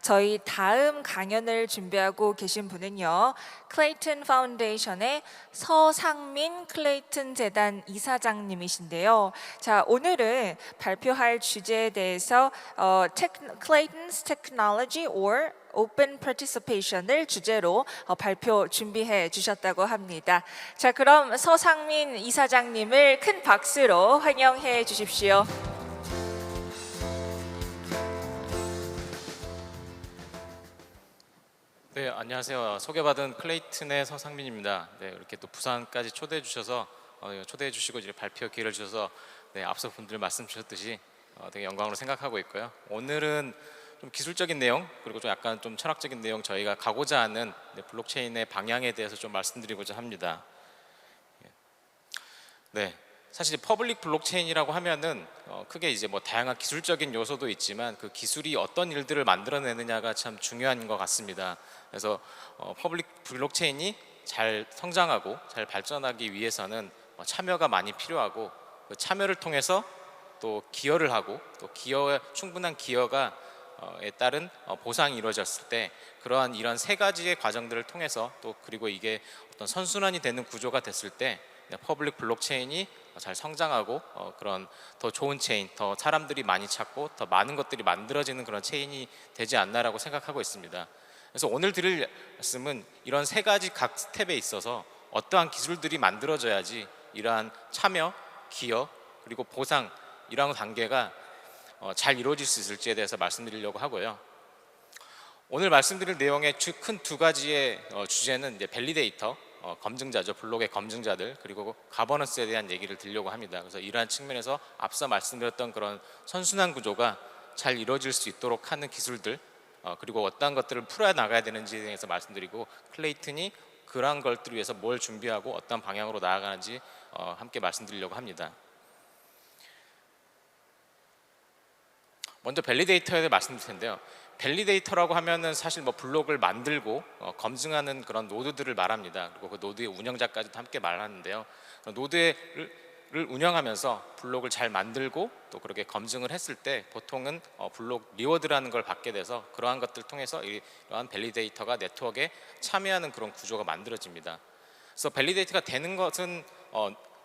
저희 다음 강연을 준비하고 계신 분은요, 클레이튼 파운데이션의 서상민 클레이튼 재단 이사장님이신데요. 자, 오늘은 발표할 주제에 대해서 Clayton's Technology or Open Participation을 주제로 발표 준비해 주셨다고 합니다. 자, 그럼 서상민 이사장님을 큰 박수로 환영해 주십시오. 네, 안녕하세요. 소개받은 클레이튼의 서상민입니다. 네, 이렇게 또 부산까지 초대해 주셔서 초대해 주시고 이제 발표 기회를 주셔서 앞서 분들 말씀 주셨듯이 되게 영광으로 생각하고 있고요. 오늘은 좀 기술적인 내용 그리고 좀 약간 좀 철학적인 내용 저희가 가고자 하는 블록체인의 방향에 대해서 좀 말씀드리고자 합니다. 네, 사실 퍼블릭 블록체인이라고 하면은 크게 이제 뭐 다양한 기술적인 요소도 있지만 그 기술이 어떤 일들을 만들어내느냐가 참 중요한 것 같습니다. 그래서 퍼블릭 블록체인이 잘 성장하고 잘 발전하기 위해서는 참여가 많이 필요하고 그 참여를 통해서 또 기여를 하고 또 기여에 충분한 기여가 에 따른 보상이 이루어졌을 때 그러한 이런 세 가지의 과정들을 통해서 또 그리고 이게 어떤 선순환이 되는 구조가 됐을 때 퍼블릭 블록체인이 잘 성장하고 그런 더 좋은 체인, 더 사람들이 많이 찾고 더 많은 것들이 만들어지는 그런 체인이 되지 않나라고 생각하고 있습니다. 그래서 오늘 드릴 말씀은 이런 세 가지 각 스텝에 있어서 어떠한 기술들이 만들어져야지 이러한 참여, 기여, 그리고 보상 이러한 단계가 잘 이루어질 수 있을지에 대해서 말씀드리려고 하고요. 오늘 말씀드릴 내용의 큰 두 가지의 주제는 이제 밸리데이터, 검증자죠. 블록의 검증자들, 그리고 가버넌스에 대한 얘기를 드리려고 합니다. 그래서 이러한 측면에서 앞서 말씀드렸던 그런 선순환 구조가 잘 이루어질 수 있도록 하는 기술들, 그리고 어떠한 것들을 풀어나가야 되는지에 대해서 말씀드리고 클레이튼이 그러한 것들을 위해서 뭘 준비하고 어떤 방향으로 나아가는지 함께 말씀드리려고 합니다. 먼저 밸리데이터에 대해 말씀드릴 텐데요. 밸리데이터라고 하면은 사실 뭐 블록을 만들고 검증하는 그런 노드들을 말합니다. 그리고 그 노드의 운영자까지도 함께 말하는데요. 노드를 운영하면서 블록을 잘 만들고 또 그렇게 검증을 했을 때 보통은 블록 리워드라는 걸 받게 돼서 그러한 것들을 통해서 이러한 밸리데이터가 네트워크에 참여하는 그런 구조가 만들어집니다. 그래서 밸리데이터가 되는 것은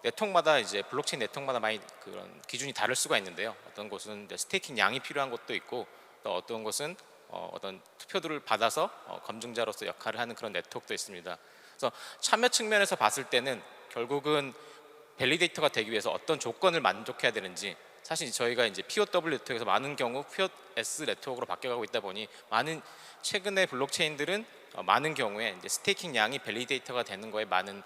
네트워크마다 이제 블록체인 네트워크마다 많이 그런 기준이 다를 수가 있는데요. 어떤 곳은 스테이킹 양이 필요한 곳도 있고 또 어떤 곳은 어떤 투표들을 받아서 검증자로서 역할을 하는 그런 네트워크도 있습니다. 그래서 참여 측면에서 봤을 때는 결국은 밸리데이터가 되기 위해서 어떤 조건을 만족해야 되는지 사실 저희가 이제 POW 네트워크에서 많은 경우 POS 네트워크로 바뀌어가고 있다 보니 많은 최근의 블록체인들은 많은 경우에 이제 스테이킹 양이 밸리데이터가 되는 거에 많은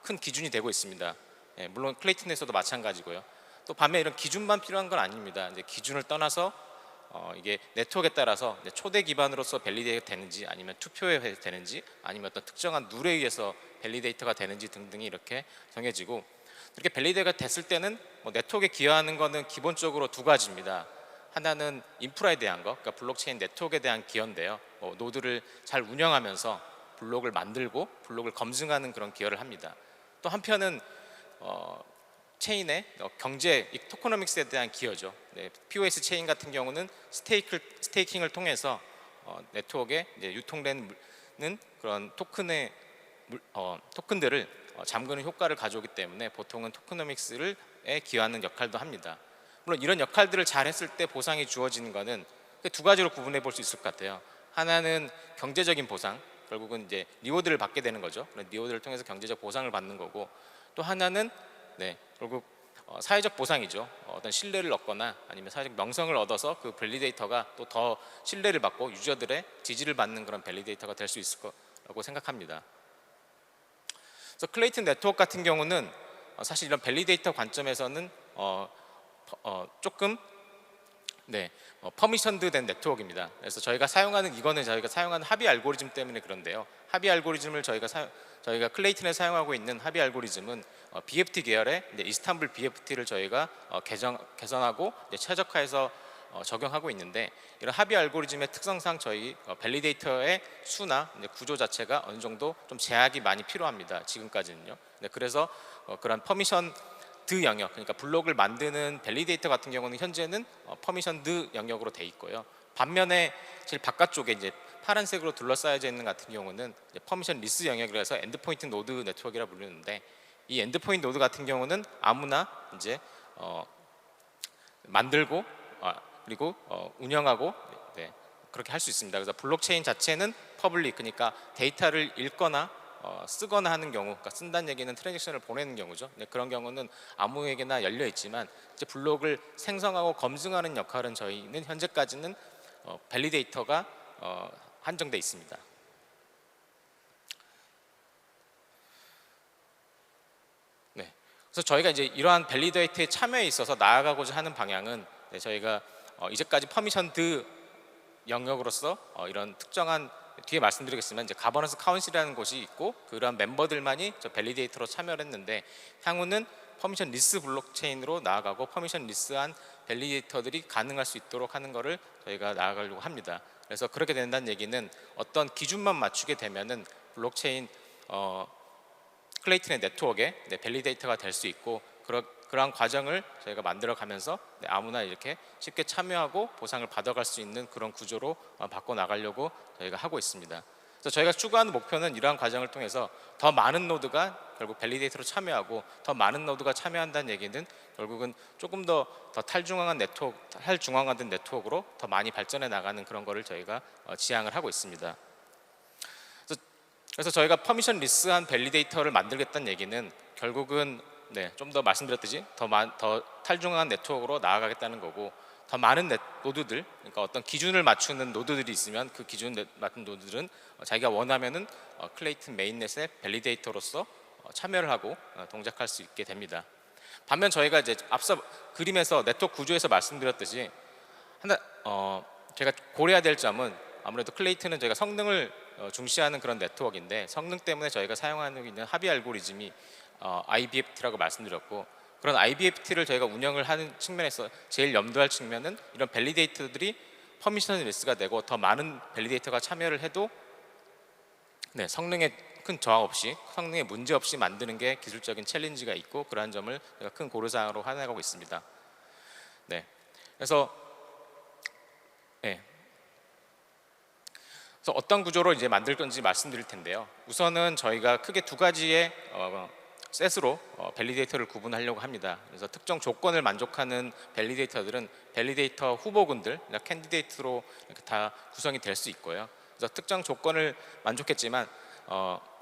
큰 기준이 되고 있습니다. 예, 물론 클레이튼에서도 마찬가지고요. 또 반면 이런 기준만 필요한 건 아닙니다. 이제 기준을 떠나서 이게 네트워크에 따라서 초대 기반으로서 밸리데이터가 되는지 아니면 투표에 되는지 아니면 어떤 특정한 룰에 의해서 밸리데이터가 되는지 등등이 이렇게 정해지고 이렇게 밸리데이터가 됐을 때는 네트워크에 기여하는 거는 기본적으로 두 가지입니다. 하나는 인프라에 대한 거, 그러니까 블록체인 네트워크에 대한 기여인데요. 노드를 잘 운영하면서 블록을 만들고 블록을 검증하는 그런 기여를 합니다. 또 한편은 체인의 경제, 토코노믹스에 대한 기여죠. POS 체인 같은 경우는 스테이킹을 통해서 네트워크에 유통되는 그런 토큰들을 잠그는 효과를 가져오기 때문에 보통은 토코노믹스에 기여하는 역할도 합니다. 물론 이런 역할들을 잘 했을 때 보상이 주어지는 것은 두 가지로 구분해 볼 수 있을 것 같아요. 하나는 경제적인 보상, 결국은 이제 리워드를 받게 되는 거죠. 리워드를 통해서 경제적 보상을 받는 거고, 또 하나는 결국 사회적 보상이죠. 어떤 신뢰를 얻거나 아니면 사회적 명성을 얻어서 그 밸리데이터가 또 더 신뢰를 받고 유저들의 지지를 받는 그런 밸리데이터가 될 수 있을 거라고 생각합니다. 그래서 클레이튼 네트워크 같은 경우는 사실 이런 밸리데이터 관점에서는 조금 퍼미션드 된 네트워크입니다. 그래서 저희가 사용하는 합의 알고리즘 때문에 그런데요. 합의 알고리즘을 저희가 클레이튼에 사용하고 있는 합의 알고리즘은 BFT 계열의 이스탄불 BFT를 저희가 개선하고 최적화해서 적용하고 있는데 이런 합의 알고리즘의 특성상 저희 밸리데이터의 수나 구조 자체가 어느 정도 좀 제약이 많이 필요합니다. 지금까지는요. 그래서 그런 퍼미션드 영역, 그러니까 블록을 만드는 밸리데이터 같은 경우는 현재는 퍼미션드 영역으로 돼 있고요. 반면에 제일 바깥쪽에 이제 파란색으로 둘러싸여져 있는 같은 경우는 퍼미션 리스 영역이라서 엔드포인트 노드 네트워크라 부르는데, 이 엔드포인트 노드 같은 경우는 아무나 이제 만들고 그리고 운영하고 네, 그렇게 할 수 있습니다. 그래서 블록체인 자체는 퍼블릭, 그러니까 데이터를 읽거나 쓰거나 하는 경우, 그러니까 쓴다는 얘기는 트랜잭션을 보내는 경우죠. 네, 그런 경우는 아무에게나 열려 있지만 이제 블록을 생성하고 검증하는 역할은 저희는 현재까지는 밸리데이터가 한정돼 있습니다. 네, 그래서 저희가 이제 이러한 밸리데이터에 참여에 있어서 나아가고자 하는 방향은 저희가 이제까지 퍼미션드 영역으로서 이런 특정한, 뒤에 말씀드리겠지만 이제 가버넌스 카운실이라는 곳이 있고 그러한 멤버들만이 저 밸리데이터로 참여를 했는데, 향후는 퍼미션 리스 블록체인으로 나아가고 퍼미션 리스한 밸리데이터들이 가능할 수 있도록 하는 것을 저희가 나아가려고 합니다. 그래서 그렇게 된다는 얘기는 어떤 기준만 맞추게 되면은 블록체인 클레이튼의 네트워크에 밸리데이터가 될 수 있고, 그러한 과정을 저희가 만들어가면서 아무나 이렇게 쉽게 참여하고 보상을 받아갈 수 있는 그런 구조로 바꿔 나가려고 저희가 하고 있습니다. 그래서 저희가 추구하는 목표는 이러한 과정을 통해서 더 많은 노드가 결국 밸리데이터로 참여하고, 더 많은 노드가 참여한다는 얘기는 결국은 조금 더 탈중앙화된 네트워크로 더 많이 발전해 나가는 그런 거를 저희가 지향을 하고 있습니다. 그래서 저희가 퍼미션 리스한 밸리데이터를 만들겠다는 얘기는 결국은 좀 더 말씀드렸듯이 더 탈중앙한 네트워크로 나아가겠다는 거고, 더 많은 노드들, 그러니까 어떤 기준을 맞추는 노드들이 있으면 그 기준 맞는 노드들은 자기가 원하면은 클레이튼 메인넷의 밸리데이터로서 참여를 하고 동작할 수 있게 됩니다. 반면 저희가 이제 앞서 그림에서 네트워크 구조에서 말씀드렸듯이 제가 고려해야 될 점은, 아무래도 클레이튼은 저희가 성능을 중시하는 그런 네트워크인데, 성능 때문에 저희가 사용하고 있는 합의 알고리즘이 IBFT라고 말씀드렸고, 그런 IBFT를 저희가 운영을 하는 측면에서 제일 염두할 측면은 이런 밸리데이터들이 퍼미션 리스가 되고 더 많은 밸리데이터가 참여를 해도 성능에 큰 저하 없이, 성능에 문제 없이 만드는 게 기술적인 챌린지가 있고, 그러한 점을 제가 큰 고려사항으로 해나가고 있습니다. 그래서 어떤 구조로 이제 만들 건지 말씀드릴 텐데요. 우선은 저희가 크게 두 가지의 셋으로 밸리데이터를 구분하려고 합니다. 그래서 특정 조건을 만족하는 밸리데이터들은 밸리데이터 후보군들, 캔디데이트로 이렇게 다 구성이 될 수 있고요. 그래서 특정 조건을 만족했지만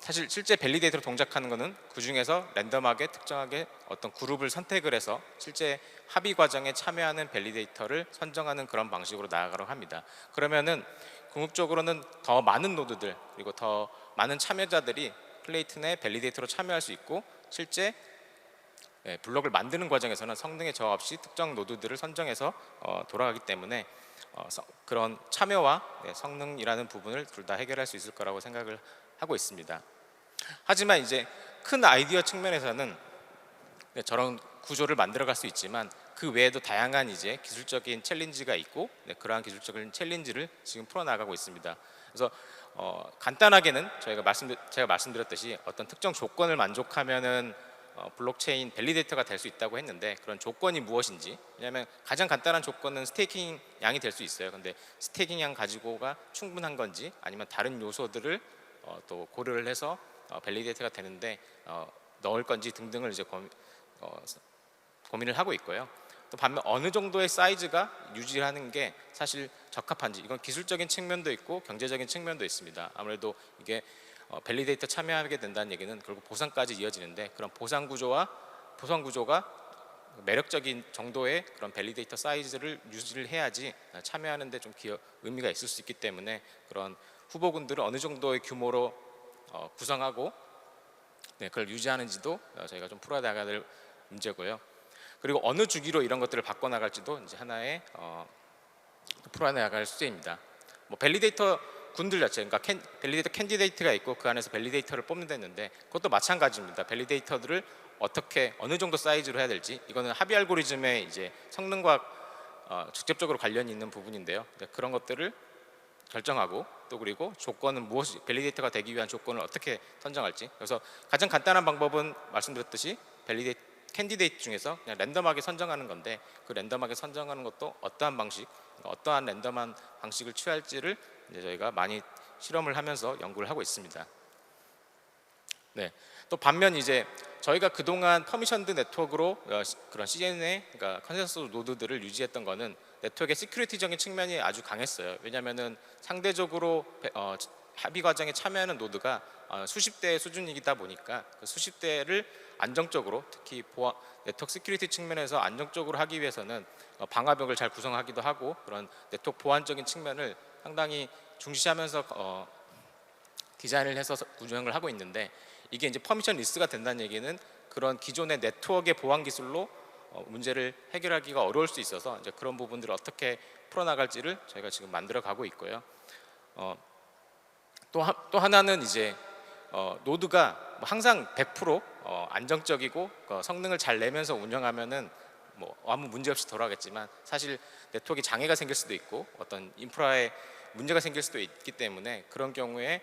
사실 실제 밸리데이터로 동작하는 것은 그 중에서 랜덤하게 특정하게 어떤 그룹을 선택을 해서 실제 합의 과정에 참여하는 밸리데이터를 선정하는 그런 방식으로 나아가려고 합니다. 그러면은 궁극적으로는 더 많은 노드들, 그리고 더 많은 참여자들이 클레이튼의 밸리데이터로 참여할 수 있고, 실제 블록을 만드는 과정에서는 성능에 저하 없이 특정 노드들을 선정해서 돌아가기 때문에 그런 참여와 성능이라는 부분을 둘 다 해결할 수 있을 거라고 생각을 하고 있습니다. 하지만 이제 큰 아이디어 측면에서는 저런 구조를 만들어갈 수 있지만, 그 외에도 다양한 이제 기술적인 챌린지가 있고, 그러한 기술적인 챌린지를 지금 풀어나가고 있습니다. 그래서 간단하게는 제가 말씀드렸듯이 어떤 특정 조건을 만족하면은 블록체인 밸리데이터가 될 수 있다고 했는데, 그런 조건이 무엇인지, 왜냐하면 가장 간단한 조건은 스테이킹 양이 될 수 있어요. 근데 스테이킹 양 가지고가 충분한 건지, 아니면 다른 요소들을 또 고려를 해서 밸리데이터가 되는데 넣을 건지 등등을 이제 고민을 하고 있고요. 또 반면 어느 정도의 사이즈가 유지하는 게 사실 적합한지, 이건 기술적인 측면도 있고 경제적인 측면도 있습니다. 아무래도 이게 밸리데이터 참여하게 된다는 얘기는 결국 보상까지 이어지는데, 그런 보상 구조가 매력적인 정도의 그런 밸리데이터 사이즈를 유지를 해야지 참여하는 데 좀 의미가 있을 수 있기 때문에, 그런 후보군들을 어느 정도의 규모로 구성하고 그걸 유지하는지도 저희가 좀 풀어나가야 될 문제고요. 그리고 어느 주기로 이런 것들을 바꿔나갈지도 이제 하나의 풀어나갈 숙제입니다. 뭐 밸리데이터 군들 자체, 그러니까 밸리데이터 캔디데이트가 있고 그 안에서 밸리데이터를 뽑는다는데, 그것도 마찬가지입니다. 밸리데이터들을 어떻게 어느 정도 사이즈로 해야 될지, 이거는 합의 알고리즘의 이제 성능과 직접적으로 관련이 있는 부분인데요. 그런 것들을 결정하고, 또 그리고 조건은 무엇이, 밸리데이터가 되기 위한 조건을 어떻게 선정할지. 그래서 가장 간단한 방법은 말씀드렸듯이 캔디데이트 중에서 그냥 랜덤하게 선정하는 건데, 그 랜덤하게 선정하는 것도 어떠한 방식, 어떠한 랜덤한 방식을 취할지를 이제 저희가 많이 실험을 하면서 연구를 하고 있습니다. 네. 또 반면 이제 저희가 그동안 퍼미션드 네트워크로 그런 CNN의 그러니까 컨센서스 노드들을 유지했던 거는 네트워크의 시큐리티적인 측면이 아주 강했어요. 왜냐하면은 상대적으로 합의 과정에 참여하는 노드가 수십 대의 수준이다 보니까 그 수십 대를 안정적으로, 특히 네트워크 시큐리티 측면에서 안정적으로 하기 위해서는 방화벽을 잘 구성하기도 하고 그런 네트워크 보안적인 측면을 상당히 중시하면서 디자인을 해서 운영을 하고 있는데, 이게 이제 퍼미션 리스가 된다는 얘기는 그런 기존의 네트워크의 보안 기술로 문제를 해결하기가 어려울 수 있어서 이제 그런 부분들을 어떻게 풀어나갈지를 저희가 지금 만들어 가고 있고요. 또 하나는 이제 노드가 뭐 항상 100% 안정적이고 성능을 잘 내면서 운영하면은 뭐 아무 문제 없이 돌아가겠지만, 사실 네트워크에 장애가 생길 수도 있고 어떤 인프라에 문제가 생길 수도 있기 때문에 그런 경우에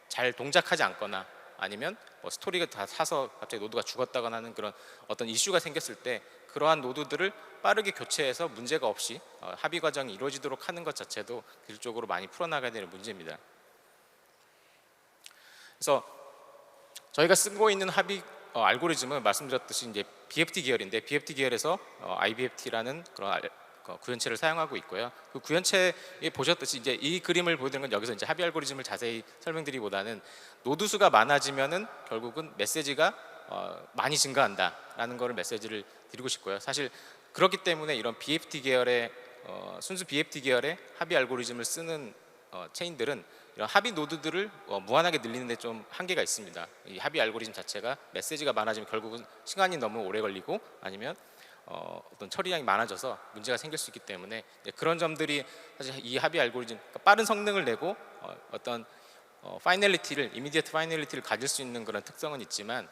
잘 동작하지 않거나 아니면 뭐 스토리가 다 사서 갑자기 노드가 죽었다거나 하는 그런 어떤 이슈가 생겼을 때 그러한 노드들을 빠르게 교체해서 문제가 없이 합의 과정이 이루어지도록 하는 것 자체도 기술적으로 많이 풀어나가야 되는 문제입니다. 그래서 저희가 쓰고 있는 합의 알고리즘은 말씀드렸듯이 이제 BFT 계열인데, BFT 계열에서 IBFT라는 그런 구현체를 사용하고 있고요. 그 구현체에 보셨듯이 이제 이 그림을 보여드리는 건 여기서 이제 합의 알고리즘을 자세히 설명드리기보다는 노드 수가 많아지면은 결국은 메시지가 많이 증가한다라는 거를 메시지를 드리고 싶고요. 사실 그렇기 때문에 이런 BFT 계열의 순수 BFT 계열의 합의 알고리즘을 쓰는 체인들은 이런 합의 노드들을 무한하게 늘리는데 좀 한계가 있습니다. 이 합의 알고리즘 자체가 메시지가 많아지면 결국은 시간이 너무 오래 걸리고 아니면 어떤 처리량이 많아져서 문제가 생길 수 있기 때문에 그런 점들이 사실 이 합의 알고리즘, 그러니까 빠른 성능을 내고 어떤 파이널리티를, 이미디어트 파이널리티를 가질 수 있는 그런 특성은 있지만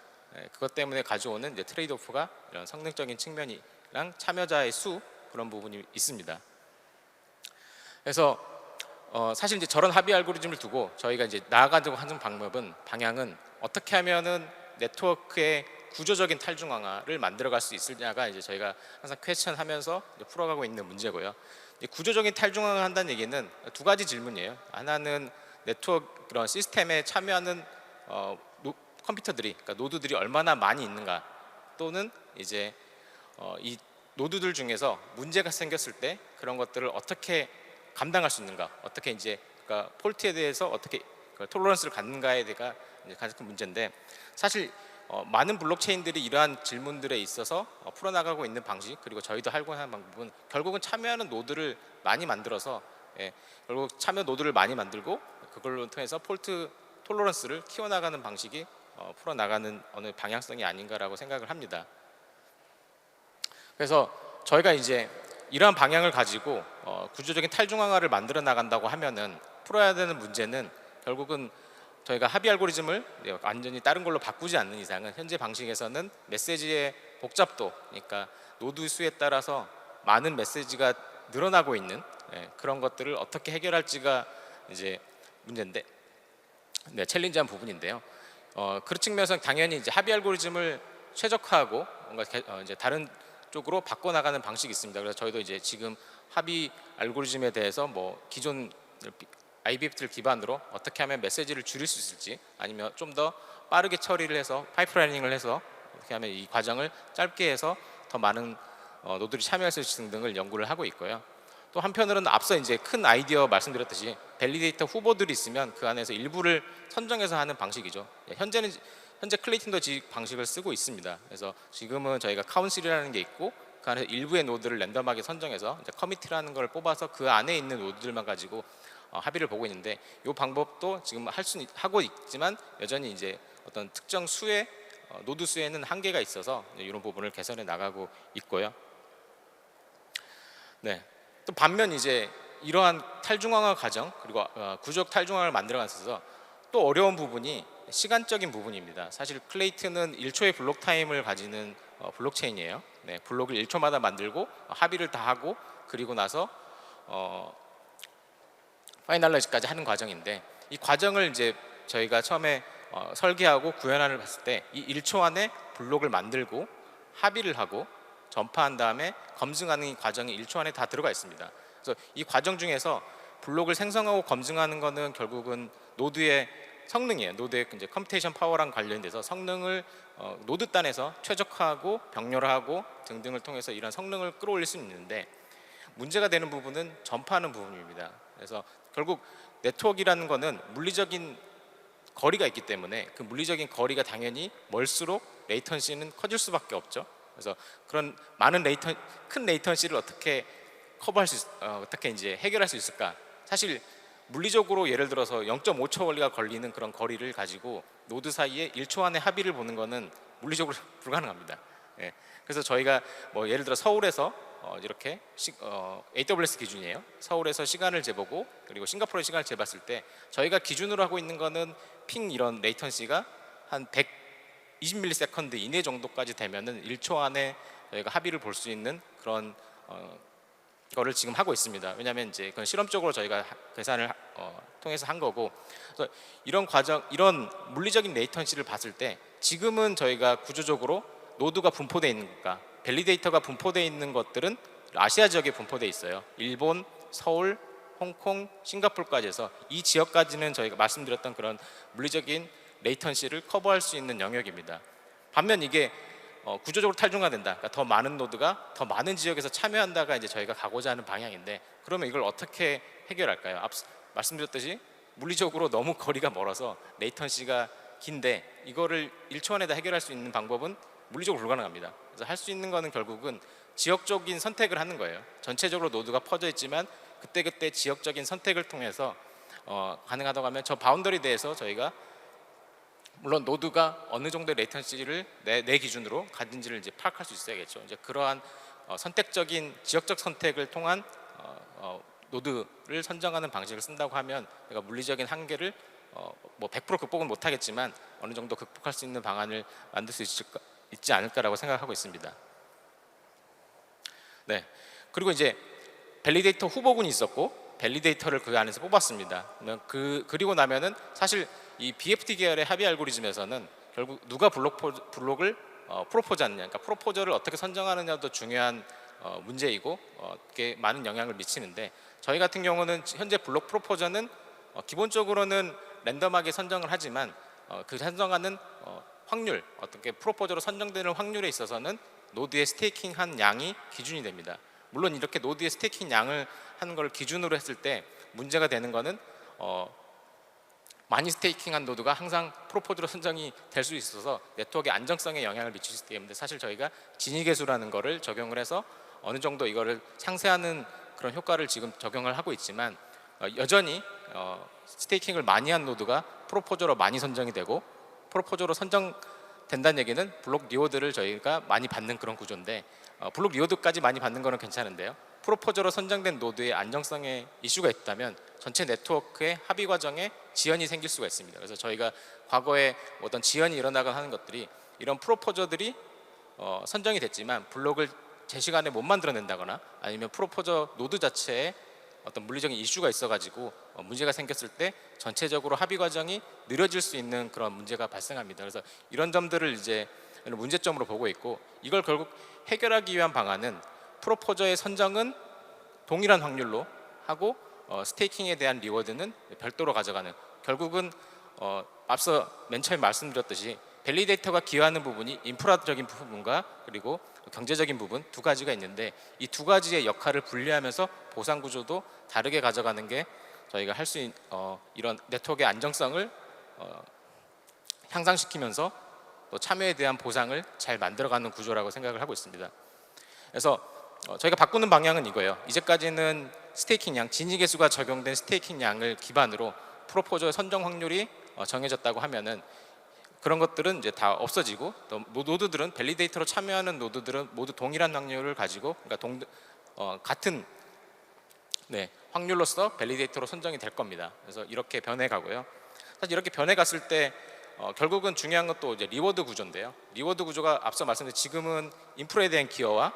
그것 때문에 가져오는 이제 트레이드오프가 이런 성능적인 측면이랑 참여자의 수, 그런 부분이 있습니다. 그래서 사실 이제 저런 합의 알고리즘을 두고 저희가 이제 나아가려고 하는 방향은 어떻게 하면은 네트워크의 구조적인 탈중앙화를 만들어갈 수 있을냐가 이제 저희가 항상 퀘스천하면서 풀어가고 있는 문제고요. 구조적인 탈중앙화를 한다는 얘기는 두 가지 질문이에요. 하나는 네트워크 그런 시스템에 참여하는 컴퓨터들이, 그러니까 노드들이 얼마나 많이 있는가, 또는 이제 이 노드들 중에서 문제가 생겼을 때 그런 것들을 어떻게 감당할 수 있는가, 어떻게 이제 그러니까 폴트에 대해서 어떻게 톨러런스를 갖는가에 대해서 가장 큰 문제인데, 사실 많은 블록체인들이 이러한 질문들에 있어서 풀어나가고 있는 방식, 그리고 저희도 하고 하는 방법은 결국은 참여하는 노드를 많이 만들어서 결국 참여 노드를 많이 만들고 그걸로 통해서 폴트 톨러런스를 키워나가는 방식이 풀어나가는 어느 방향성이 아닌가라고 생각을 합니다. 그래서 저희가 이제 이러한 방향을 가지고 구조적인 탈중앙화를 만들어 나간다고 하면은 풀어야 되는 문제는 결국은 저희가 합의 알고리즘을 완전히 다른 걸로 바꾸지 않는 이상은 현재 방식에서는 메시지의 복잡도, 그러니까 노드 수에 따라서 많은 메시지가 늘어나고 있는 그런 것들을 어떻게 해결할지가 이제 문제인데, 챌린지한 부분인데요. 그런 측면에서 당연히 이제 합의 알고리즘을 최적화하고 뭔가 이제 다른 쪽으로 바꿔나가는 방식이 있습니다. 그래서 저희도 이제 지금 합의 알고리즘에 대해서 뭐 기존 IBFT를 기반으로 어떻게 하면 메시지를 줄일 수 있을지, 아니면 좀 더 빠르게 처리를 해서 파이프라이닝을 해서 어떻게 하면 이 과정을 짧게 해서 더 많은 노드들이 참여할 수 있을지 등등을 연구를 하고 있고요. 또 한편으로는 앞서 이제 큰 아이디어 말씀드렸듯이 밸리데이터 후보들이 있으면 그 안에서 일부를 선정해서 하는 방식이죠. 현재 클레이튼도 방식을 쓰고 있습니다. 그래서 지금은 저희가 카운슬이라는 게 있고 그 안에서 일부의 노드를 랜덤하게 선정해서 이제 커미티라는 걸 뽑아서 그 안에 있는 노드들만 가지고 합의를 보고 있는데, 이 방법도 지금 하고 있지만 여전히 이제 어떤 특정 수의 노드 수에는 한계가 있어서 이런 부분을 개선해 나가고 있고요. 또 반면 이제 이러한 탈중앙화 과정, 그리고 구조적 탈중앙화를 만들어가면서 또 어려운 부분이 시간적인 부분입니다. 사실 클레이튼은 1초의 블록 타임을 가지는 블록체인이에요. 블록을 1초마다 만들고 합의를 다 하고 그리고 나서 파이널라이즈까지 하는 과정인데, 이 과정을 이제 저희가 처음에 설계하고 구현안을 봤을 때 이 1초 안에 블록을 만들고 합의를 하고 전파한 다음에 검증하는 이 과정이 1초 안에 다 들어가 있습니다. 그래서 이 과정 중에서 블록을 생성하고 검증하는 거는 결국은 노드의 성능이에요. 노드의 이제 컴퓨테이션 파워랑 관련돼서 성능을 노드 단에서 최적화하고 병렬화하고 등등을 통해서 이런 성능을 끌어올릴 수 있는데, 문제가 되는 부분은 전파하는 부분입니다. 그래서 결국 네트워크라는 거는 물리적인 거리가 있기 때문에 그 물리적인 거리가 당연히 멀수록 레이턴시는 커질 수밖에 없죠. 그래서 그런 큰 레이턴시를 어떻게 어떻게 이제 해결할 수 있을까? 사실 물리적으로 예를 들어서 0.5초 원리가 걸리는 그런 거리를 가지고 노드 사이에 1초 안에 합의를 보는 거는 물리적으로 불가능합니다. 예. 그래서 저희가 뭐 예를 들어 서울에서 이렇게 AWS 기준이에요. 서울에서 시간을 재보고 그리고 싱가포르의 시간을 재봤을 때 저희가 기준으로 하고 있는 거는 핑 이런 레이턴시가 한 120ms 이내 정도까지 되면은 1초 안에 저희가 합의를 볼 수 있는 그런 거를 지금 하고 있습니다. 왜냐하면 이제 그건 실험적으로 저희가 계산을 통해서 한 거고, 그래서 이런 물리적인 레이턴시를 봤을 때 지금은 저희가 구조적으로 노드가 분포되어 있는 것과 밸리데이터가 분포되어 있는 것들은 아시아 지역에 분포되어 있어요. 일본, 서울, 홍콩, 싱가포르까지 해서 이 지역까지는 저희가 말씀드렸던 그런 물리적인 레이턴시를 커버할 수 있는 영역입니다. 반면 이게 구조적으로 탈중화된다. 그러니까 더 많은 노드가 더 많은 지역에서 참여한다가 이제 저희가 가고자 하는 방향인데, 그러면 이걸 어떻게 해결할까요? 말씀드렸듯이 물리적으로 너무 거리가 멀어서 레이턴시가 긴데 이거를 1초 안에다 해결할 수 있는 방법은 물리적으로 불가능합니다. 그래서 할 수 있는 거는 결국은 지역적인 선택을 하는 거예요. 전체적으로 노드가 퍼져 있지만 그때그때 지역적인 선택을 통해서 가능하다고 하면 저 바운더리 내에서 저희가 물론 노드가 어느 정도의 레이턴시를 내 기준으로 가진지를 이제 파악할 수 있어야겠죠. 이제 그러한 선택적인 지역적 선택을 통한 노드를 선정하는 방식을 쓴다고 하면 내가 물리적인 한계를 뭐 100% 극복은 못하겠지만 어느 정도 극복할 수 있는 방안을 만들 수 있지 않을까라고 생각하고 있습니다. 네, 그리고 이제 밸리데이터 후보군이 있었고 밸리데이터를 그 안에서 뽑았습니다. 그리고 나면은 사실 이 BFT 계열의 합의 알고리즘에서는 결국 누가 블록을 프로포즈하느냐, 그러니까 프로포저를 어떻게 선정하느냐도 중요한 문제이고 그게 많은 영향을 미치는데, 저희 같은 경우는 현재 블록 프로포저는 기본적으로는 랜덤하게 선정을 하지만 그 선정하는 확률, 어떻게 프로포저로 선정되는 확률에 있어서는 노드의 스테이킹한 양이 기준이 됩니다. 물론 이렇게 노드의 스테이킹 양을 하는 걸 기준으로 했을 때 문제가 되는 거는 많이 스테이킹한 노드가 항상 프로포즈로 선정이 될 수 있어서 네트워크의 안정성에 영향을 미칠 수 있기 때문에 사실 저희가 진위계수라는 거를 적용을 해서 어느 정도 이거를 상쇄하는 그런 효과를 지금 적용을 하고 있지만 여전히 스테이킹을 많이 한 노드가 프로포저로 많이 선정이 되고, 프로포저로 선정된다는 얘기는 블록 리워드를 저희가 많이 받는 그런 구조인데, 블록 리워드까지 많이 받는 거는 괜찮은데요, 프로포저로 선정된 노드의 안정성에 이슈가 있다면 전체 네트워크의 합의 과정에 지연이 생길 수가 있습니다. 그래서 저희가 과거에 어떤 지연이 일어나거나 하는 것들이 이런 프로포저들이 선정이 됐지만 블록을 제 시간에 못 만들어낸다거나 아니면 프로포저 노드 자체에 어떤 물리적인 이슈가 있어가지고 문제가 생겼을 때 전체적으로 합의 과정이 느려질 수 있는 그런 문제가 발생합니다. 그래서 이런 점들을 이제 문제점으로 보고 있고, 이걸 결국 해결하기 위한 방안은 프로포저의 선정은 동일한 확률로 하고 스테이킹에 대한 리워드는 별도로 가져가는, 결국은 앞서 맨 처음에 말씀드렸듯이 밸리데이터가 기여하는 부분이 인프라적인 부분과 그리고 경제적인 부분 두 가지가 있는데, 이 두 가지의 역할을 분리하면서 보상 구조도 다르게 가져가는 게 저희가 할 수 있는 이런 네트워크의 안정성을 향상시키면서 또 참여에 대한 보상을 잘 만들어가는 구조라고 생각을 하고 있습니다. 그래서 저희가 바꾸는 방향은 이거예요. 이제까지는 스테이킹 양, 진위계수가 적용된 스테이킹 양을 기반으로 프로포저 선정 확률이 정해졌다고 하면은 그런 것들은 이제 다 없어지고, 또 노드들은 밸리데이터로 참여하는 노드들은 모두 동일한 확률을 가지고, 그러니까 같은 확률로서 밸리데이터로 선정이 될 겁니다. 그래서 이렇게 변해가고요. 사실 이렇게 변해갔을 때 결국은 중요한 것도 이제 리워드 구조인데요. 리워드 구조가 앞서 말씀드린 지금은 인프라에 대한 기여와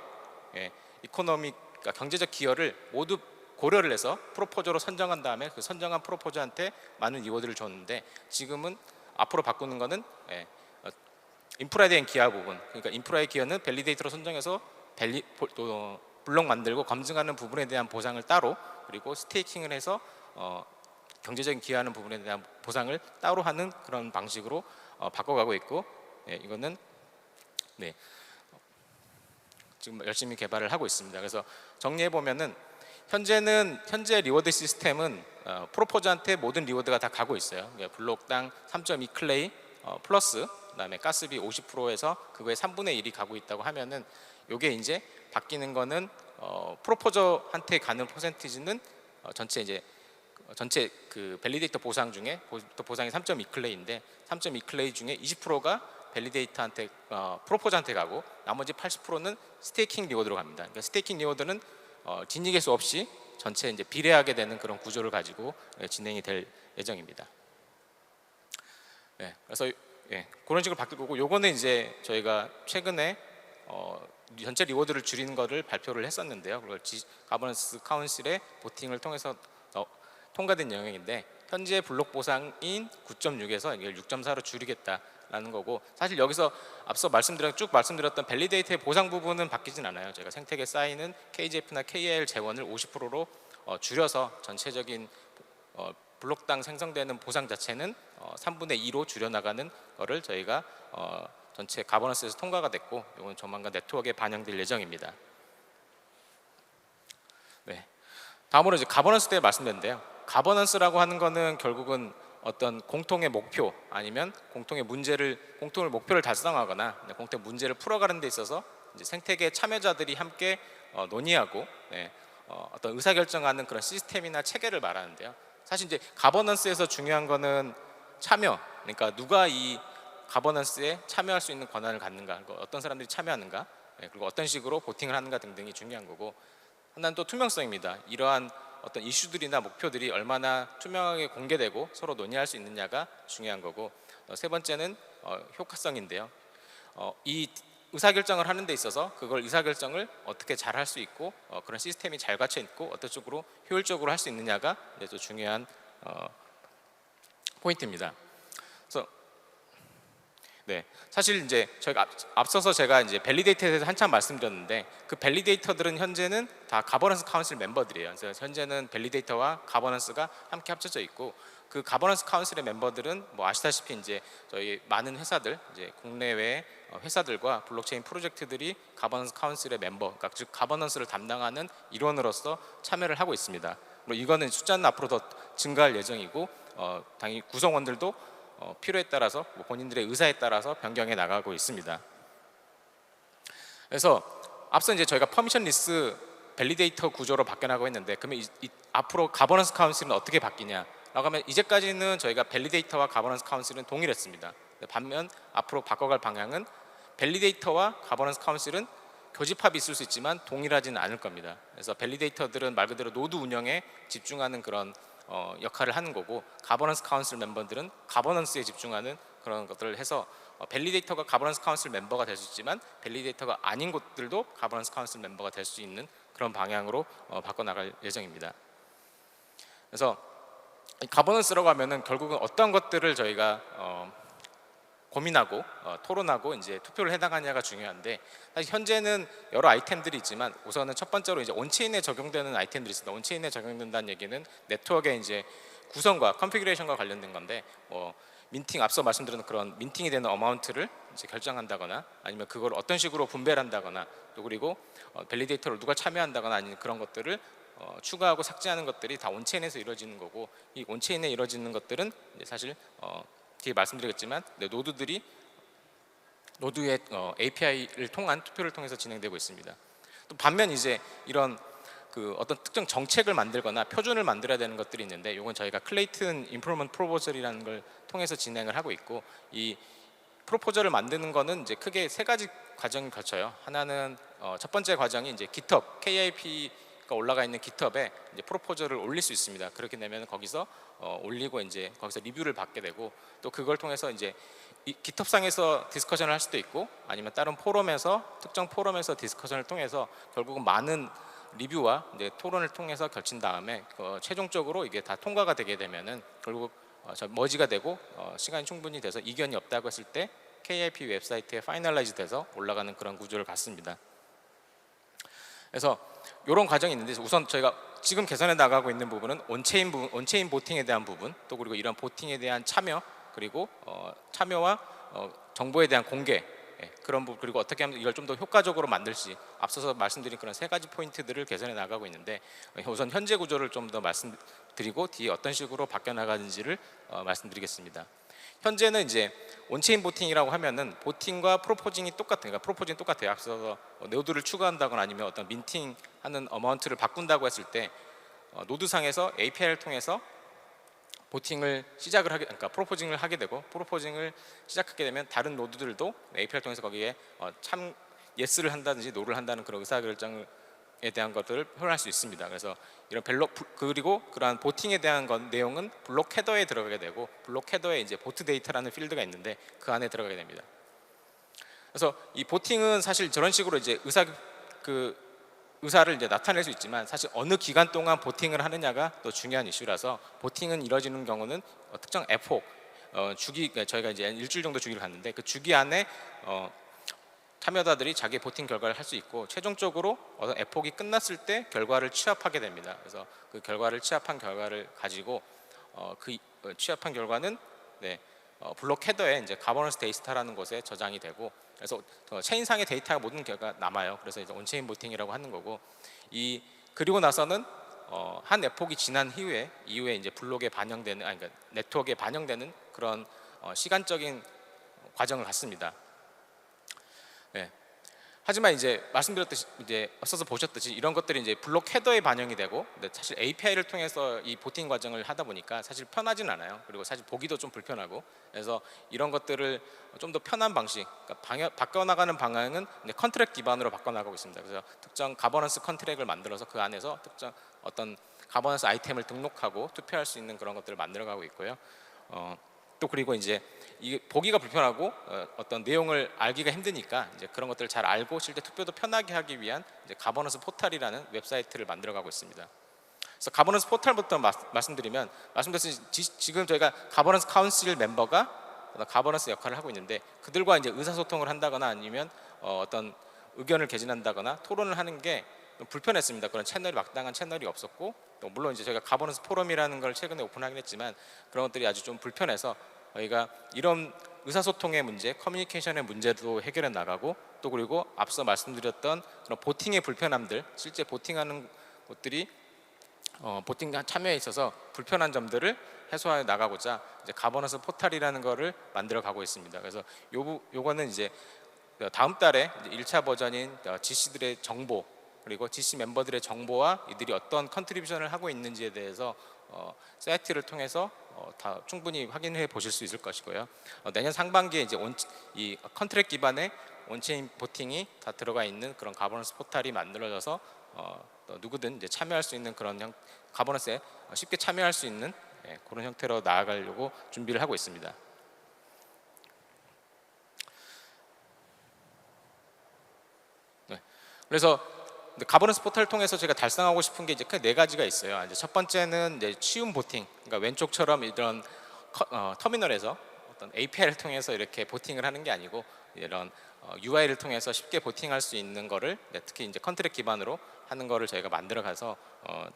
이코노믹, 그러니까 경제적 기여를 모두 고려를 해서 프로포저로 선정한 다음에 그 선정한 프로포저한테 많은 리워드를 줬는데, 지금은 앞으로 바꾸는 거는 인프라에 대한 기여 부분, 그러니까 인프라의 기여는 밸리데이터로 선정해서 블록 만들고 검증하는 부분에 대한 보상을 따로, 그리고 스테이킹을 해서 경제적인 기여하는 부분에 대한 보상을 따로 하는 그런 방식으로 바꿔가고 있고, 이거는 지금 열심히 개발을 하고 있습니다. 그래서 정리해 보면은 현재 리워드 시스템은 프로포저한테 모든 리워드가 다 가고 있어요. 블록당 3.2 클레이 플러스 그다음에 가스비 50%에서 그거의 3분의 1이 가고 있다고 하면은, 요게 이제 바뀌는 거는 프로포저한테 가는 퍼센티지는 전체 그 밸리데이터 보상 중에 보상이 3.2 클레이인데 3.2 클레이 중에 20%가 밸리데이터한테 프로포저한테 가고 나머지 80%는 스테이킹 리워드로 갑니다. 그러니까 스테이킹 리워드는 진익의 수 없이 전체 이제 비례하게 되는 그런 구조를 가지고 진행이 될 예정입니다. 그래서 그런 식으로 바뀔 거고, 요거는 이제 저희가 최근에 전체 리워드를 줄이는 거를 발표를 했었는데요. 그걸 가버넌스 카운실의 보팅을 통해서 통과된 영역인데, 현재 블록 보상인 9.6에서 이걸 6.4로 줄이겠다라는 거고, 사실 여기서 앞서 쭉 말씀드렸던 밸리데이터의 보상 부분은 바뀌진 않아요. 저희가 생태계에 쌓이는 KGF나 KIL 재원을 50%로 줄여서 전체적인 블록당 생성되는 보상 자체는 3분의 2로 줄여나가는 거를 저희가 전체 가버넌스에서 통과가 됐고, 이건 조만간 네트워크에 반영될 예정입니다. 다음으로 이제 가버넌스 때 말씀드렸는데요. 가버넌스라고 하는 거는 결국은 어떤 공통의 목표 아니면 공통의 목표를 달성하거나 공통의 문제를 풀어가는 데 있어서 이제 생태계 참여자들이 함께 논의하고 어떤 의사결정하는 그런 시스템이나 체계를 말하는데요. 사실 이제 가버넌스에서 중요한 거는 참여, 그러니까 누가 이 가버넌스에 참여할 수 있는 권한을 갖는가, 어떤 사람들이 참여하는가, 그리고 어떤 식으로 보팅을 하는가 등등이 중요한 거고, 하나는 또 투명성입니다. 이러한 어떤 이슈들이나 목표들이 얼마나 투명하게 공개되고 서로 논의할 수 있느냐가 중요한 거고, 세 번째는 효과성인데요. 이 의사결정을 하는 데 있어서 그걸 의사결정을 어떻게 잘 할 수 있고 그런 시스템이 잘 갖춰 있고 어떤 쪽으로 효율적으로 할 수 있느냐가 또 중요한 포인트입니다. 그래서 사실 이제 저희가 앞서서 제가 이제 밸리데이터에 대해서 한참 말씀드렸는데, 그 밸리데이터들은 현재는 다 가버넌스 카운슬 멤버들이에요. 그래서 현재는 밸리데이터와 가버넌스가 함께 합쳐져 있고, 그 가버넌스 카운슬의 멤버들은 뭐 아시다시피 이제 저희 많은 회사들, 이제 국내외 회사들과 블록체인 프로젝트들이 가버넌스 카운슬의 멤버, 그러니까 즉 가버넌스를 담당하는 일원으로서 참여를 하고 있습니다. 물론 이거는 숫자는 앞으로 더 증가할 예정이고, 당연히 구성원들도 필요에 따라서 본인들의 의사에 따라서 변경해 나가고 있습니다. 그래서 앞서 이제 저희가 퍼미션리스 밸리데이터 구조로 바뀌어나가고 있는데, 그러면 앞으로 가버넌스 카운슬은 어떻게 바뀌냐라고 하면, 이제까지는 저희가 밸리데이터와 가버넌스 카운슬은 동일했습니다. 반면 앞으로 바꿔갈 방향은 밸리데이터와 가버넌스 카운슬은 교집합이 있을 수 있지만 동일하지는 않을 겁니다. 그래서 밸리데이터들은 말 그대로 노드 운영에 집중하는 그런 역할을 하는 거고, 가버넌스 카운슬 멤버들은 가버넌스에 집중하는 그런 것들을 해서 밸리데이터가 가버넌스 카운슬 멤버가 될 수 있지만 밸리데이터가 아닌 곳들도 가버넌스 카운슬 멤버가 될 수 있는 그런 방향으로 바꿔나갈 예정입니다. 그래서 가버넌스라고 하면은 결국은 어떤 것들을 저희가 고민하고 토론하고 이제 투표를 해나가냐가 중요한데, 사실 현재는 여러 아이템들이 있지만 우선은 첫 번째로 이제 온체인에 적용되는 아이템들이 있습니다. 온체인에 적용된다는 얘기는 네트워크의 이제 구성과 컨피그레이션과 관련된 건데, 민팅 앞서 말씀드린 그런 민팅이 되는 어마운트를 이제 결정한다거나 아니면 그걸 어떤 식으로 분배를 한다거나, 또 그리고 밸리데이터를 누가 참여한다거나 아니면 그런 것들을 추가하고 삭제하는 것들이 다 온체인에서 이루어지는 거고, 이 온체인에 이루어지는 것들은 이제 사실 뒤에 말씀드리겠지만 노드의 API를 통한 투표를 통해서 진행되고 있습니다. 또 반면 이제 이런 그 어떤 특정 정책을 만들거나 표준을 만들어야 되는 것들이 있는데, 이건 저희가 클레이튼 임프루먼트 프로포절이라는 걸 통해서 진행을 하고 있고, 이 프로포절을 만드는 거는 이제 크게 세 가지 과정이 거쳐요. 하나는 첫 번째 과정이 이제 GitHub KIP가 올라가 있는 GitHub에 이제 프로포절을 올릴 수 있습니다. 그렇게 되면 거기서 올리고 이제 거기서 리뷰를 받게 되고, 또 그걸 통해서 이제 이 GitHub상에서 디스커션을 할 수도 있고 아니면 다른 특정 포럼에서 디스커션을 통해서 결국은 많은 리뷰와 이제 토론을 통해서 결친 다음에 최종적으로 이게 다 통과가 되게 되면은 결국 머지가 되고 시간이 충분히 돼서 이견이 없다고 했을 때 KIP 웹사이트에 파이널라이즈 돼서 올라가는 그런 구조를 갖습니다. 그래서 이런 과정이 있는데 우선 저희가 지금 개선해 나가고 있는 부분은 온체인 보팅에 대한 부분, 또 그리고 이런 보팅에 대한 참여, 그리고 참여와 정보에 대한 공개, 그런 부분, 그리고 어떻게 하면 이걸 좀 더 효과적으로 만들지, 앞서서 말씀드린 그런 세 가지 포인트들을 개선해 나가고 있는데, 우선 현재 구조를 좀 더 말씀드리고 뒤에 어떤 식으로 바뀌어 나가는지를 말씀드리겠습니다. 현재는 이제 온체인 보팅이라고 하면은 보팅과 프로포징이 똑같아요. 그러니까 프로포징 똑같아요. 앞서서 노드를 추가한다거나 아니면 어떤 민팅하는 어마운트를 바꾼다고 했을 때 노드상에서 API를 통해서 보팅을 시작을 하게, 그러니까 프로포징을 하게 되고, 프로포징을 시작하게 되면 다른 노드들도 API를 통해서 거기에 참 예스를 한다든지 노를 한다는 그런 의사결정에 대한 것들을 표현할 수 있습니다. 그래서 이런 그리고 그러한 보팅에 대한 내용은 블록 헤더에 들어가게 되고, 블록 헤더에 이제 보트 데이터라는 필드가 있는데 그 안에 들어가게 됩니다. 그래서 이 보팅은 사실 저런 식으로 이제 의사를 이제 나타낼 수 있지만, 사실 어느 기간 동안 보팅을 하느냐가 또 중요한 이슈라서, 보팅은 이루어지는 경우는 특정 에폭 주기, 저희가 이제 일주일 정도 주기를 갖는데 그 주기 안에 참여자들이 자기 보팅 결과를 할 수 있고, 최종적으로 어떤 에폭이 끝났을 때 결과를 취합하게 됩니다. 그래서 그 결과를 취합한 결과를 가지고 취합한 결과는 블록 헤더에 이제 가버넌스 데이터라는 곳에 저장이 되고, 그래서 체인상의 데이터가 모든 결과가 남아요. 그래서 이제 온체인 보팅이라고 하는 거고, 그리고 나서는 한 에폭이 지난 이후에 이제 블록에 반영되는, 그러니까 네트워크에 반영되는 그런 시간적인 과정을 갖습니다. 네. 하지만 이제 말씀드렸듯이, 이제 앞서서 보셨듯이 이런 것들이 이제 블록 헤더에 반영이 되고, 근데 사실 API를 통해서 이 보팅 과정을 하다 보니까 사실 편하진 않아요. 그리고 사실 보기도 좀 불편하고, 그래서 이런 것들을 좀 더 편한 방식, 그러니까 바꿔나가는 방향은 컨트랙 기반으로 바꿔나가고 있습니다. 그래서 특정 가버넌스 컨트랙을 만들어서 그 안에서 특정 어떤 가버넌스 아이템을 등록하고 투표할 수 있는 그런 것들을 만들어가고 있고요. 또 그리고 이제 이게 보기가 불편하고 어떤 내용을 알기가 힘드니까 이제 그런 것들을 잘 알고 실제 투표도 편하게 하기 위한 이제 가버넌스 포탈이라는 웹사이트를 만들어가고 있습니다. 그래서 가버넌스 포탈부터 말씀드리면, 말씀드렸듯이 지금 저희가 가버넌스 카운슬 멤버가 가버넌스 역할을 하고 있는데, 그들과 이제 의사소통을 한다거나 아니면 어떤 의견을 개진한다거나 토론을 하는 게 불편했습니다. 그런 채널이, 마땅한 채널이 없었고, 또 물론 이제 저희가 가버넌스 포럼이라는 걸 최근에 오픈하긴 했지만 그런 것들이 아주 좀 불편해서 저희가 이런 의사소통의 문제, 커뮤니케이션의 문제도 해결해 나가고, 또 그리고 앞서 말씀드렸던 그런 보팅의 불편함들, 실제 보팅하는 것들이 보팅 참여에 있어서 불편한 점들을 해소해 나가고자 이제 가버넌스 포탈이라는 거를 만들어 가고 있습니다. 그래서 요거는 이제 다음 달에 1차 버전인 GC들의 정보, 그리고 GC 멤버들의 정보와 이들이 어떤 컨트리뷰션을 하고 있는지에 대해서 사이트를 통해서 다 충분히 확인해 보실 수 있을 것이고요. 내년 상반기에 이제 이 컨트랙 기반의 온체인 보팅이 다 들어가 있는 그런 가버넌스 포탈이 만들어져서 누구든 이제 참여할 수 있는 그런 가버넌스에 쉽게 참여할 수 있는 그런 형태로 나아가려고 준비를 하고 있습니다. 그래서 가버넌스 포탈을 통해서 제가 달성하고 싶은 게 이제 큰 네 가지가 있어요. 이제 첫 번째는 이제 쉬운 보팅, 그러니까 왼쪽처럼 이런 터미널에서 어떤 API를 통해서 이렇게 보팅을 하는 게 아니고, 이런 UI를 통해서 쉽게 보팅할 수 있는 거를 특히 이제 컨트랙 기반으로 하는 거를 저희가 만들어 가서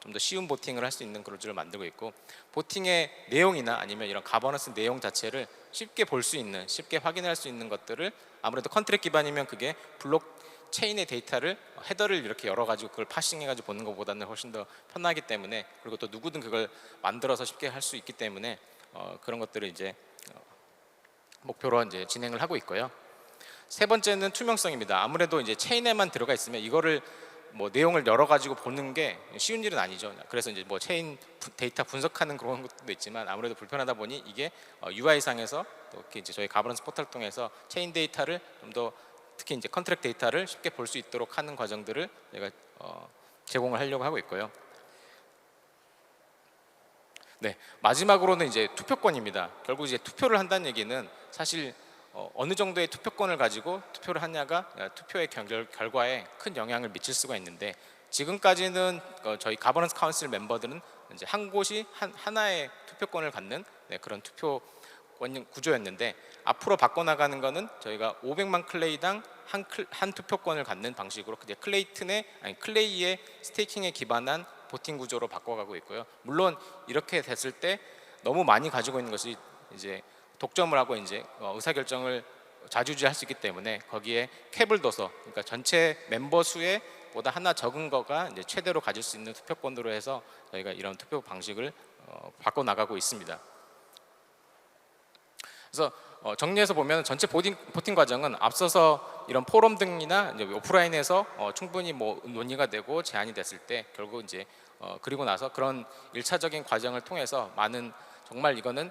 좀 더 쉬운 보팅을 할 수 있는 그런 를 만들고 있고, 보팅의 내용이나 아니면 이런 가버넌스 내용 자체를 쉽게 볼 수 있는, 쉽게 확인할 수 있는 것들을, 아무래도 컨트랙 기반이면 그게 블록 체인의 데이터를 헤더를 이렇게 열어가지고 그걸 파싱해가지고 보는 것보다는 훨씬 더 편하기 때문에, 그리고 또 누구든 그걸 만들어서 쉽게 할 수 있기 때문에 그런 것들을 이제 목표로 이제 진행을 하고 있고요. 세 번째는 투명성입니다. 아무래도 이제 체인에만 들어가 있으면 이거를 내용을 열어 가지고 보는 게 쉬운 일은 아니죠. 그래서 이제 체인 데이터 분석하는 그런 것도 있지만, 아무래도 불편하다 보니 이게 UI 상에서 또 이렇게 이제 저희 가버넌스 포털 통해서 체인 데이터를 좀 더, 특히 이제 컨트랙 데이터를 쉽게 볼 수 있도록 하는 과정들을 제가 제공을 하려고 하고 있고요. 네, 마지막으로는 이제 투표권입니다. 결국 이제 투표를 한다는 얘기는 사실 어느 정도의 투표권을 가지고 투표를 하냐가 투표의 결과에 큰 영향을 미칠 수가 있는데, 지금까지는 저희 가버넌스 카운슬 멤버들은 이제 한 곳이 하나의 투표권을 갖는 그런 투표 원형 구조였는데 앞으로 바꿔나가는 거는 저희가 500만 클레이당 한 투표권을 갖는 방식으로 이제 클레이의 스테이킹에 기반한 보팅 구조로 바꿔가고 있고요. 물론 이렇게 됐을 때 너무 많이 가지고 있는 것이 이제 독점을 하고 이제 의사결정을 좌지우지할 수 있기 때문에 거기에 캡을 둬서, 그러니까 전체 멤버 수에 보다 하나 적은 거가 이제 최대로 가질 수 있는 투표권으로 해서 저희가 이런 투표 방식을 바꿔 나가고 있습니다. 그래서 정리해서 보면 전체 보팅 과정은 앞서서 이런 포럼 등이나 이제 오프라인에서 충분히 뭐 논의가 되고 제안이 됐을 때 결국 이제 그리고 나서 그런 1차적인 과정을 통해서 많은, 정말 이거는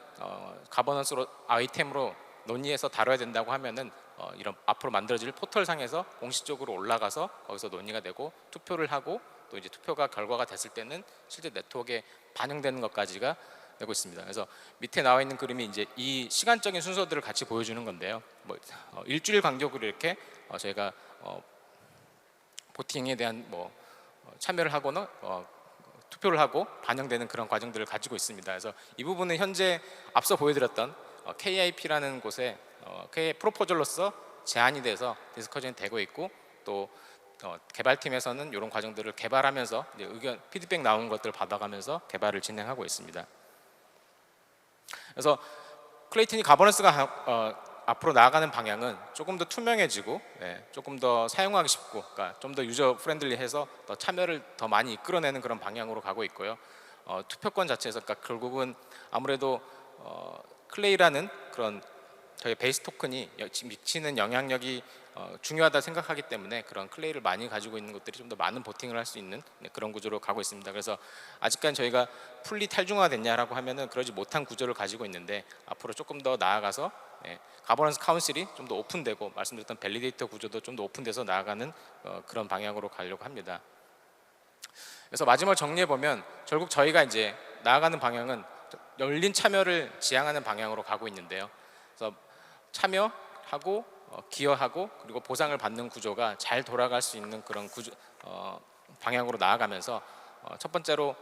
가버넌스로 아이템으로 논의해서 다뤄야 된다고 하면은 이런 앞으로 만들어질 포털상에서 공식적으로 올라가서 거기서 논의가 되고 투표를 하고 또 이제 투표가 결과가 됐을 때는 실제 네트워크에 반영되는 것까지가 되고 있습니다. 그래서 밑에 나와 있는 그림이 이제 이 시간적인 순서들을 같이 보여주는 건데요. 뭐 일주일 간격으로 이렇게 저희가 보팅에 대한 뭐 참여를 하거나 투표를 하고 반영되는 그런 과정들을 가지고 있습니다. 그래서 이 부분은 현재 앞서 보여드렸던 KIP라는 곳에 프로포절로서 제안이 돼서 디스커션이 되고 있고, 또 개발팀에서는 이런 과정들을 개발하면서 이제 의견 피드백 나온 것들을 받아가면서 개발을 진행하고 있습니다. 그래서 클레이튼이 가버넌스가 앞으로 나아가는 방향은 조금 더 투명해지고 조금 더 사용하기 쉽고, 그러니까 좀 더 유저 프렌들리해서 더 참여를 더 많이 이끌어내는 그런 방향으로 가고 있고요. 투표권 자체에서, 그러니까 결국은 아무래도 클레이라는 그런 저희 베이스 토큰이 미치는 영향력이 중요하다 생각하기 때문에 그런 클레이를 많이 가지고 있는 것들이 좀 더 많은 보팅을 할 수 있는 그런 구조로 가고 있습니다. 그래서 아직까지 저희가 풀리 탈중화됐냐라고 하면은 그러지 못한 구조를 가지고 있는데, 앞으로 조금 더 나아가서 가버넌스 카운실이 좀 더 오픈되고 말씀드렸던 밸리데이터 구조도 좀 더 오픈돼서 나아가는 그런 방향으로 가려고 합니다. 그래서 마지막 정리해 보면 결국 저희가 이제 나아가는 방향은 열린 참여를 지향하는 방향으로 가고 있는데요. 그래서 참여하고 기여하고 그리고 보상을 받는 구조가 잘 돌아갈 수 있는 그런 방향으로 나아가면서 첫 번째로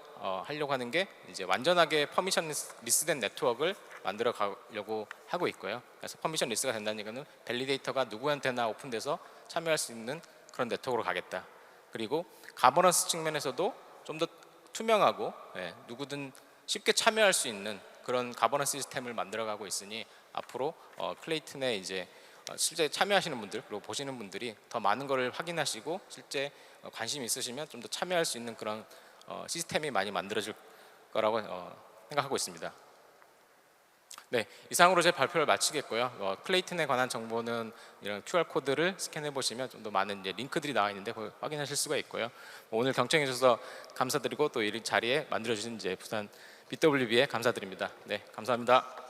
하려고 하는 게 이제 완전하게 퍼미션 리스된 네트워크를 만들어 가려고 하고 있고요. 그래서 퍼미션 리스가 된다는 얘기는 밸리데이터가 누구한테나 오픈돼서 참여할 수 있는 그런 네트워크로 가겠다. 그리고 가버넌스 측면에서도 좀 더 투명하고 누구든 쉽게 참여할 수 있는 그런 가버넌스 시스템을 만들어가고 있으니 앞으로 클레이튼에 이제 실제 참여하시는 분들 그리고 보시는 분들이 더 많은 것을 확인하시고 실제 관심이 있으시면 좀 더 참여할 수 있는 그런 시스템이 많이 만들어질 거라고 생각하고 있습니다. 네, 이상으로 제 발표를 마치겠고요. 클레이튼에 관한 정보는 이런 QR 코드를 스캔해 보시면 좀 더 많은 이제 링크들이 나와 있는데 그걸 확인하실 수가 있고요. 오늘 경청해 주셔서 감사드리고 또 이 자리에 만들어 주신 이제 부산 BWB에 감사드립니다. 네, 감사합니다.